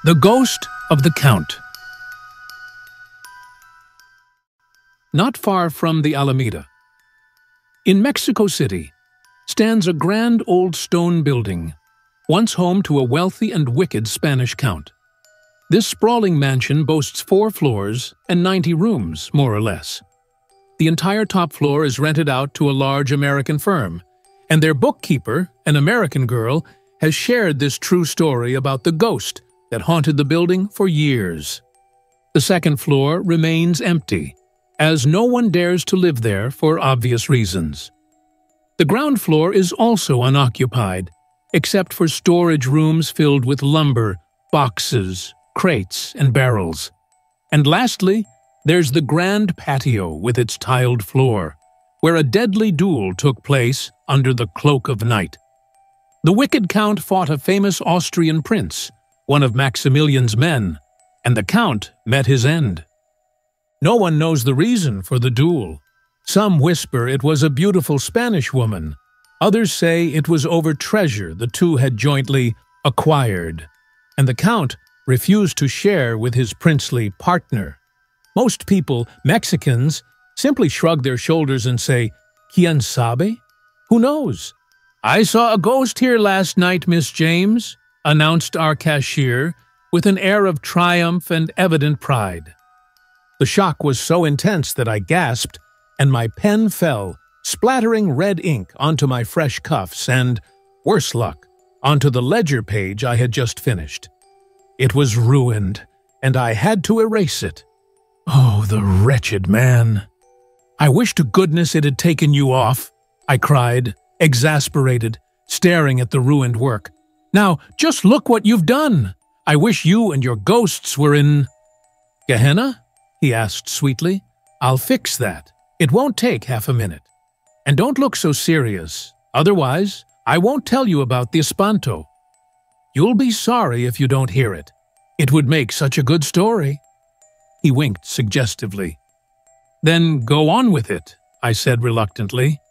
The Ghost of the Count. Not far from the Alameda, in Mexico City, stands a grand old stone building, once home to a wealthy and wicked Spanish count. This sprawling mansion boasts 4 floors and 90 rooms, more or less. The entire top floor is rented out to a large American firm, and their bookkeeper, an American girl, has shared this true story about the ghost that haunted the building for years. The second floor remains empty, as no one dares to live there for obvious reasons. The ground floor is also unoccupied, except for storage rooms filled with lumber, boxes, crates, and barrels. And lastly, there's the grand patio with its tiled floor, where a deadly duel took place under the cloak of night. The wicked count fought a famous Austrian prince, one of Maximilian's men, and the count met his end. No one knows the reason for the duel. Some whisper it was a beautiful Spanish woman. Others say it was over treasure the two had jointly acquired, and the count refused to share with his princely partner. Most people, Mexicans, simply shrug their shoulders and say, "Quién sabe? Who knows?" "I saw a ghost here last night, Miss James," announced our cashier with an air of triumph and evident pride. The shock was so intense that I gasped, and my pen fell, splattering red ink onto my fresh cuffs and, worse luck, onto the ledger page I had just finished. It was ruined, and I had to erase it. Oh, the wretched man! "I wish to goodness it had taken you off," I cried, exasperated, staring at the ruined work. "Now, just look what you've done! I wish you and your ghosts were in—" "Gehenna?" he asked sweetly. "I'll fix that. It won't take half a minute. And don't look so serious. Otherwise, I won't tell you about the espanto. You'll be sorry if you don't hear it. It would make such a good story." He winked suggestively. "Then go on with it," I said reluctantly.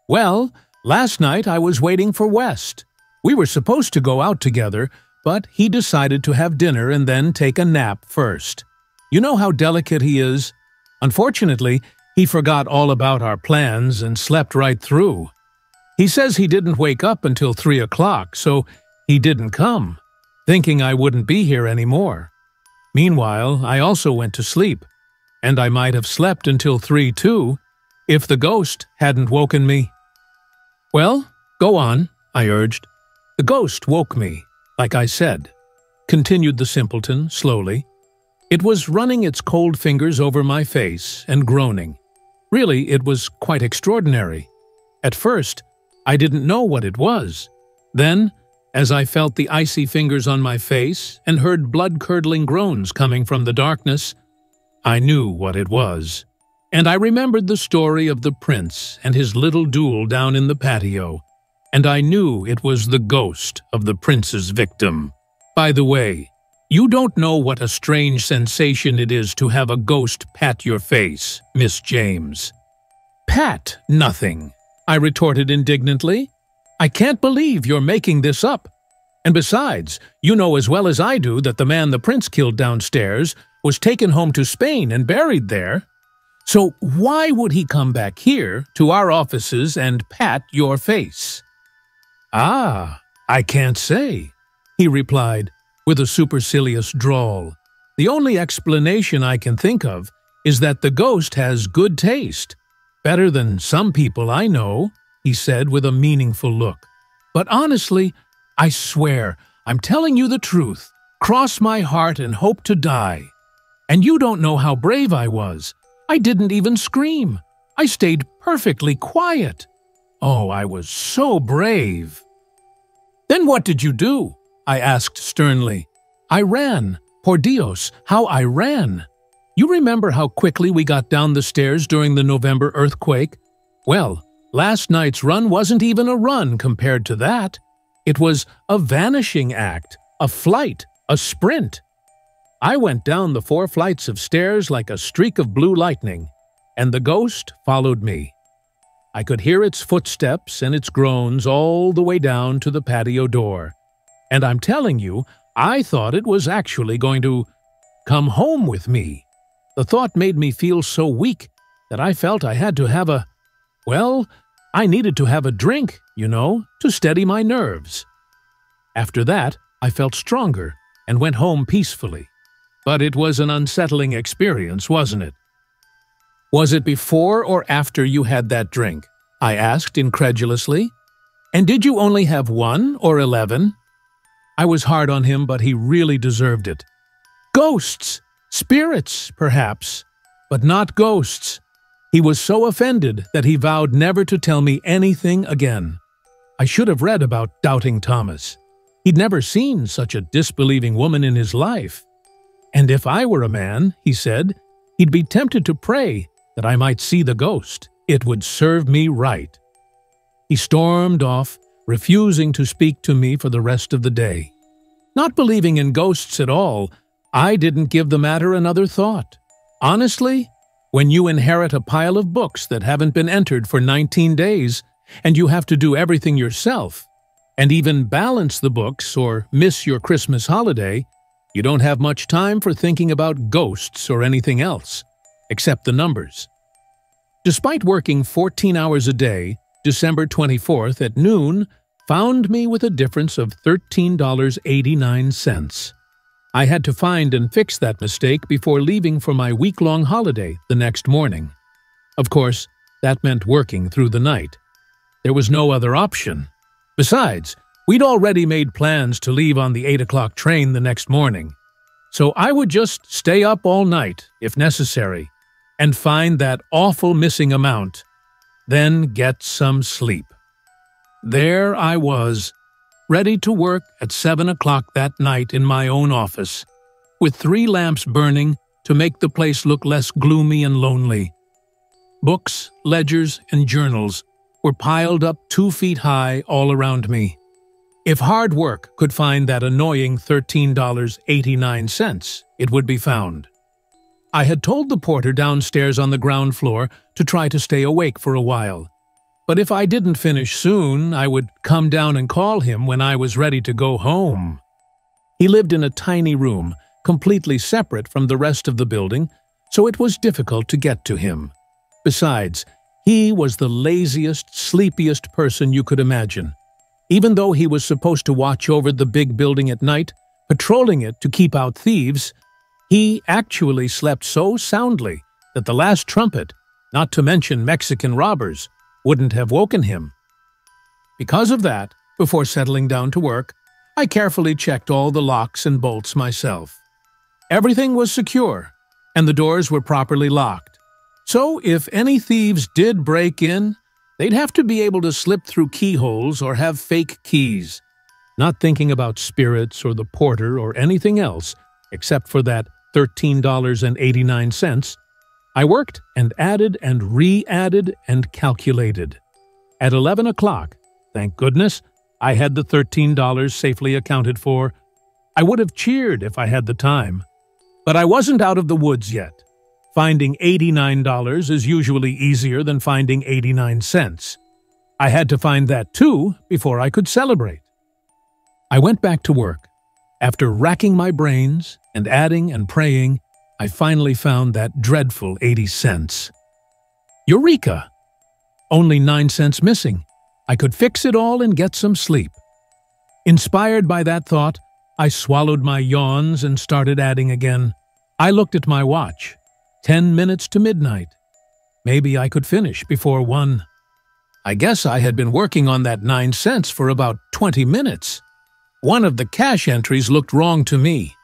"Well, last night I was waiting for West. We were supposed to go out together, but he decided to have dinner and then take a nap first. You know how delicate he is. Unfortunately, he forgot all about our plans and slept right through. He says he didn't wake up until 3 o'clock, so he didn't come, thinking I wouldn't be here anymore. Meanwhile, I also went to sleep, and I might have slept until 3 too, if the ghost hadn't woken me." "Well, go on," I urged. "The ghost woke me, like I said," continued the simpleton slowly. "It was running its cold fingers over my face and groaning. Really, it was quite extraordinary. At first, I didn't know what it was. Then, as I felt the icy fingers on my face and heard blood-curdling groans coming from the darkness, I knew what it was. And I remembered the story of the prince and his little duel down in the patio, and I knew it was the ghost of the prince's victim. By the way, you don't know what a strange sensation it is to have a ghost pat your face, Miss James." "Pat nothing," I retorted indignantly. "I can't believe you're making this up. And besides, you know as well as I do that the man the prince killed downstairs was taken home to Spain and buried there. So why would he come back here to our offices and pat your face?" "Ah, I can't say," he replied with a supercilious drawl. "The only explanation I can think of is that the ghost has good taste. Better than some people I know," he said with a meaningful look. "But honestly, I swear, I'm telling you the truth. Cross my heart and hope to die. And you don't know how brave I was. I didn't even scream. I stayed perfectly quiet. Oh, I was so brave." "Then what did you do?" I asked sternly. "I ran. Por Dios, how I ran. You remember how quickly we got down the stairs during the November earthquake? Well, last night's run wasn't even a run compared to that. It was a vanishing act, a flight, a sprint. I went down the 4 flights of stairs like a streak of blue lightning, and the ghost followed me. I could hear its footsteps and its groans all the way down to the patio door. And I'm telling you, I thought it was actually going to come home with me. The thought made me feel so weak that I felt I had to have I needed to have a drink, to steady my nerves. After that, I felt stronger and went home peacefully. But it was an unsettling experience, wasn't it? Was it before or after you had that drink? I asked incredulously. And did you only have 1 or 11? I was hard on him, but he really deserved it. Ghosts! Spirits, perhaps, but not ghosts. He was so offended that he vowed never to tell me anything again. I should have read about Doubting Thomas. He'd never seen such a disbelieving woman in his life. And if I were a man, he said, he'd be tempted to pray that I might see the ghost. It would serve me right. He stormed off, refusing to speak to me for the rest of the day. Not believing in ghosts at all, I didn't give the matter another thought. Honestly, when you inherit a pile of books that haven't been entered for 19 days, and you have to do everything yourself, and even balance the books or miss your Christmas holiday, you don't have much time for thinking about ghosts or anything else, except the numbers. Despite working 14 hours a day, December 24th at noon found me with a difference of $13.89. I had to find and fix that mistake before leaving for my week-long holiday the next morning. Of course, that meant working through the night. There was no other option. Besides, we'd already made plans to leave on the 8 o'clock train the next morning. So I would just stay up all night, if necessary, and find that awful missing amount, then get some sleep. There I was, ready to work at 7 o'clock that night in my own office, with 3 lamps burning to make the place look less gloomy and lonely. Books, ledgers, and journals were piled up 2 feet high all around me. If hard work could find that annoying $13.89, it would be found. I had told the porter downstairs on the ground floor to try to stay awake for a while. But if I didn't finish soon, I would come down and call him when I was ready to go home. He lived in a tiny room, completely separate from the rest of the building, so it was difficult to get to him. Besides, he was the laziest, sleepiest person you could imagine. Even though he was supposed to watch over the big building at night, patrolling it to keep out thieves, he actually slept so soundly that the last trumpet, not to mention Mexican robbers, wouldn't have woken him. Because of that, before settling down to work, I carefully checked all the locks and bolts myself. Everything was secure, and the doors were properly locked. So if any thieves did break in, they'd have to be able to slip through keyholes or have fake keys, not thinking about spirits or the porter or anything else except for that $13.89. I worked and added and re-added and calculated. At 11 o'clock, thank goodness, I had the $13 safely accounted for. I would have cheered if I had the time. But I wasn't out of the woods yet. Finding $89 is usually easier than finding 89 cents. I had to find that too before I could celebrate. I went back to work. After racking my brains and adding and praying, I finally found that dreadful 80 cents. Eureka! Only 9 cents missing. I could fix it all and get some sleep. Inspired by that thought, I swallowed my yawns and started adding again. I looked at my watch. 10 minutes to midnight. Maybe I could finish before 1. I guess I had been working on that 9 cents for about 20 minutes. One of the cash entries looked wrong to me.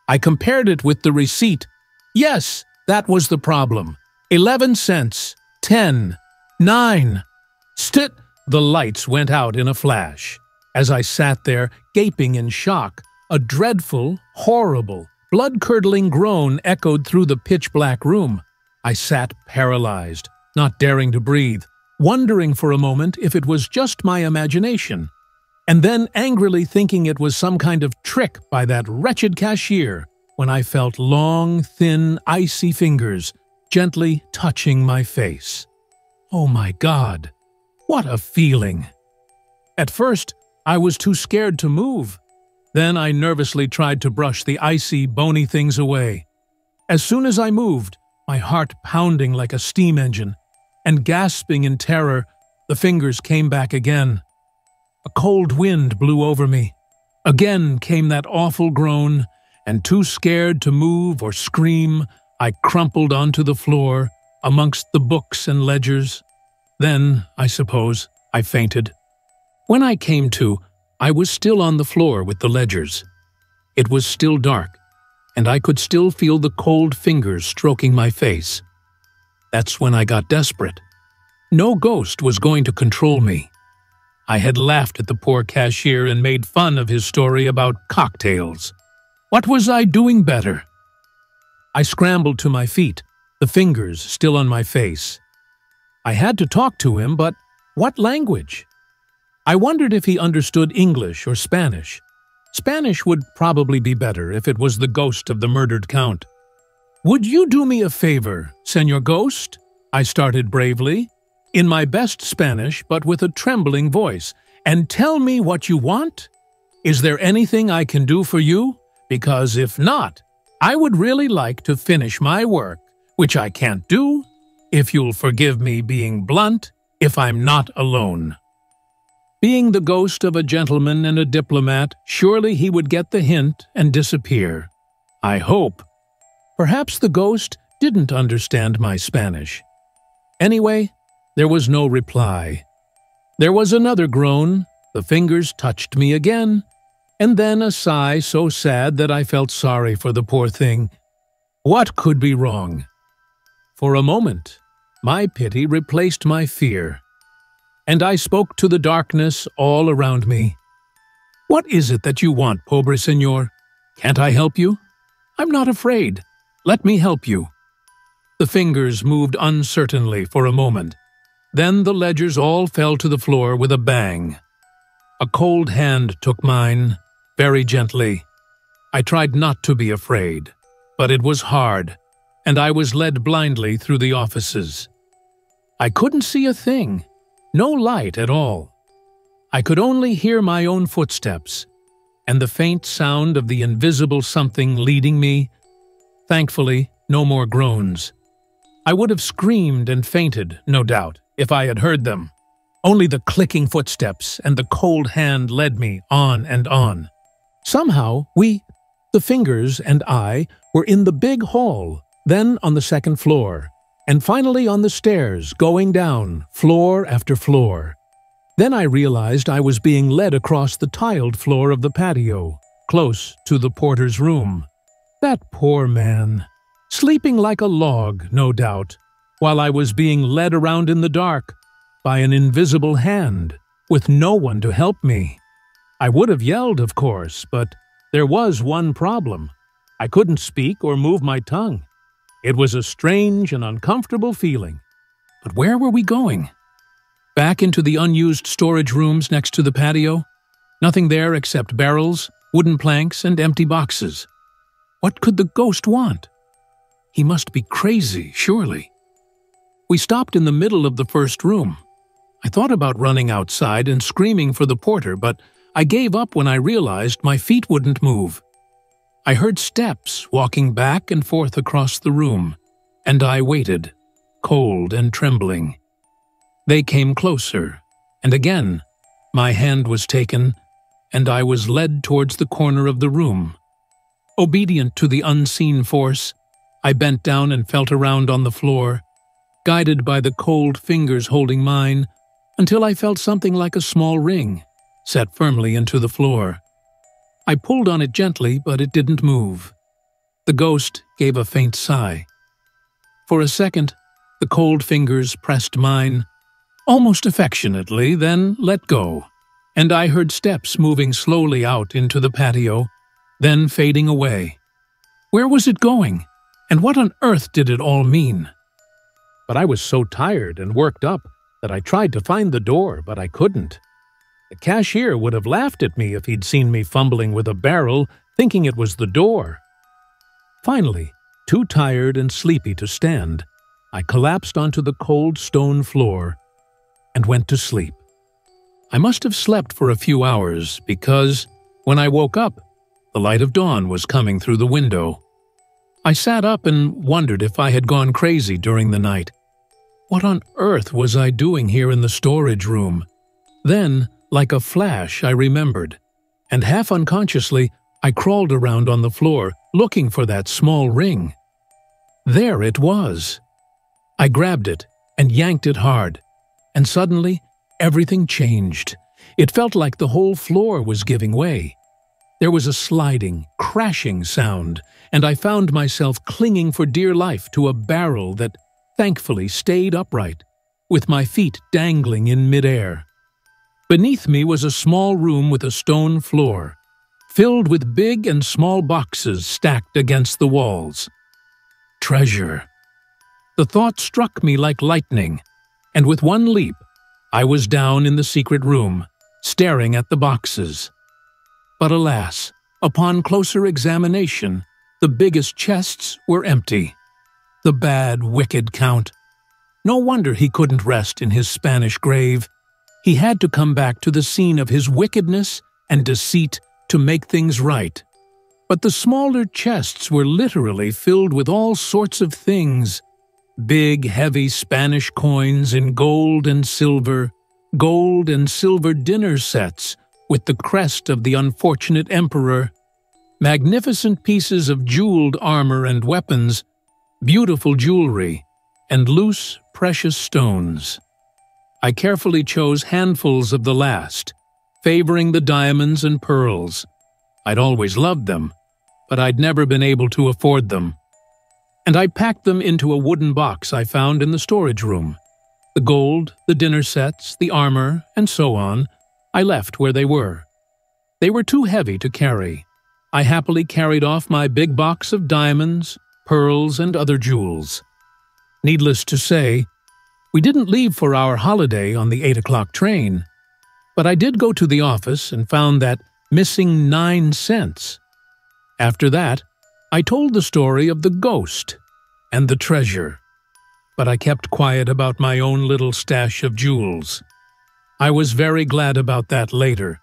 I compared it with the receipt. Yes, that was the problem. 11 cents. 10. 9. The lights went out in a flash. As I sat there, gaping in shock, a dreadful, horrible, blood-curdling groan echoed through the pitch-black room. I sat paralyzed, not daring to breathe, wondering for a moment if it was just my imagination, and then angrily thinking it was some kind of trick by that wretched cashier when I felt long, thin, icy fingers gently touching my face. Oh my God, what a feeling! At first, I was too scared to move. Then I nervously tried to brush the icy, bony things away. As soon as I moved, my heart pounding like a steam engine, and gasping in terror, the fingers came back again. A cold wind blew over me. Again came that awful groan, and too scared to move or scream, I crumpled onto the floor amongst the books and ledgers. Then, I suppose, I fainted. When I came to, I was still on the floor with the ledgers. It was still dark, and I could still feel the cold fingers stroking my face. That's when I got desperate. No ghost was going to control me. I had laughed at the poor cashier and made fun of his story about cocktails. What was I doing better? I scrambled to my feet, the fingers still on my face. I had to talk to him, but what language? I wondered if he understood English or Spanish. Spanish would probably be better if it was the ghost of the murdered count. "Would you do me a favor, Señor Ghost?" I started bravely, in my best Spanish but with a trembling voice, "and tell me what you want? Is there anything I can do for you? Because if not, I would really like to finish my work, which I can't do, if you'll forgive me being blunt, if I'm not alone." Being the ghost of a gentleman and a diplomat, surely he would get the hint and disappear. I hope. Perhaps the ghost didn't understand my Spanish. Anyway, there was no reply. There was another groan, the fingers touched me again, and then a sigh so sad that I felt sorry for the poor thing. What could be wrong? For a moment, my pity replaced my fear, and I spoke to the darkness all around me. "What is it that you want, pobre señor? Can't I help you? I'm not afraid. Let me help you." The fingers moved uncertainly for a moment. Then the ledgers all fell to the floor with a bang. A cold hand took mine, very gently. I tried not to be afraid, but it was hard, and I was led blindly through the offices. I couldn't see a thing, no light at all. I could only hear my own footsteps, and the faint sound of the invisible something leading me. Thankfully, no more groans. I would have screamed and fainted, no doubt, if I had heard them. Only the clicking footsteps and the cold hand led me on and on. Somehow, the fingers and I, were in the big hall, then on the second floor, and finally on the stairs, going down, floor after floor. Then I realized I was being led across the tiled floor of the patio, close to the porter's room. That poor man, sleeping like a log, no doubt, while I was being led around in the dark by an invisible hand, with no one to help me. I would have yelled, of course, but there was one problem. I couldn't speak or move my tongue. It was a strange and uncomfortable feeling. But where were we going? Back into the unused storage rooms next to the patio? Nothing there except barrels, wooden planks, and empty boxes. What could the ghost want? He must be crazy, surely. We stopped in the middle of the first room. I thought about running outside and screaming for the porter, but I gave up when I realized my feet wouldn't move. I heard steps walking back and forth across the room, and I waited, cold and trembling. They came closer, and again, my hand was taken, and I was led towards the corner of the room. Obedient to the unseen force, I bent down and felt around on the floor, guided by the cold fingers holding mine, until I felt something like a small ring, set firmly into the floor. I pulled on it gently, but it didn't move. The ghost gave a faint sigh. For a second, the cold fingers pressed mine, almost affectionately, then let go, and I heard steps moving slowly out into the patio, then fading away. Where was it going? And what on earth did it all mean? But I was so tired and worked up that I tried to find the door, but I couldn't. The cashier would have laughed at me if he'd seen me fumbling with a barrel, thinking it was the door. Finally, too tired and sleepy to stand, I collapsed onto the cold stone floor and went to sleep. I must have slept for a few hours because, When I woke up, the light of dawn was coming through the window. I sat up and wondered if I had gone crazy during the night. What on earth was I doing here in the storage room? Then, like a flash, I remembered, and half unconsciously, I crawled around on the floor looking for that small ring. There it was. I grabbed it and yanked it hard, and suddenly everything changed. It felt like the whole floor was giving way. There was a sliding, crashing sound, and I found myself clinging for dear life to a barrel that thankfully stayed upright, with my feet dangling in midair. Beneath me was a small room with a stone floor, filled with big and small boxes stacked against the walls. Treasure. The thought struck me like lightning, and with one leap, I was down in the secret room, staring at the boxes. But alas, upon closer examination, the biggest chests were empty. The bad, wicked Count. No wonder he couldn't rest in his Spanish grave. He had to come back to the scene of his wickedness and deceit to make things right. But the smaller chests were literally filled with all sorts of things. Big, heavy Spanish coins in gold and silver dinner sets with the crest of the unfortunate emperor, magnificent pieces of jeweled armor and weapons, beautiful jewelry, and loose, precious stones. I carefully chose handfuls of the last, favoring the diamonds and pearls. I'd always loved them, but I'd never been able to afford them. And I packed them into a wooden box I found in the storage room. The gold, the dinner sets, the armor, and so on, I left where they were. They were too heavy to carry. I happily carried off my big box of diamonds, pearls, and other jewels. Needless to say, we didn't leave for our holiday on the 8 o'clock train, but I did go to the office and found that missing 9 cents. After that, I told the story of the ghost and the treasure, but I kept quiet about my own little stash of jewels. I was very glad about that later.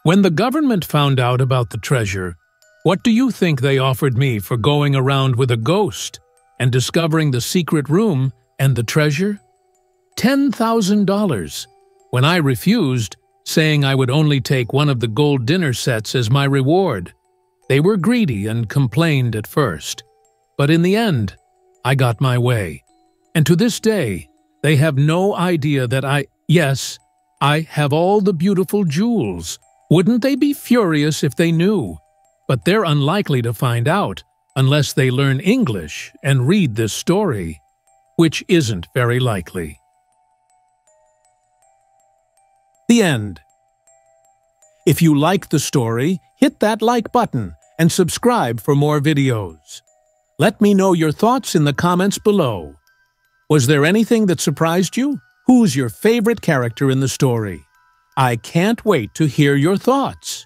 When the government found out about the treasure, what do you think they offered me for going around with a ghost and discovering the secret room and the treasure? $10,000, when I refused, saying I would only take one of the gold dinner sets as my reward. They were greedy and complained at first, but in the end, I got my way. And to this day, they have no idea that I have all the beautiful jewels. Wouldn't they be furious if they knew? But they're unlikely to find out unless they learn English and read this story, which isn't very likely. The end. If you like the story, hit that like button and subscribe for more videos. Let me know your thoughts in the comments below. Was there anything that surprised you? Who's your favorite character in the story? I can't wait to hear your thoughts.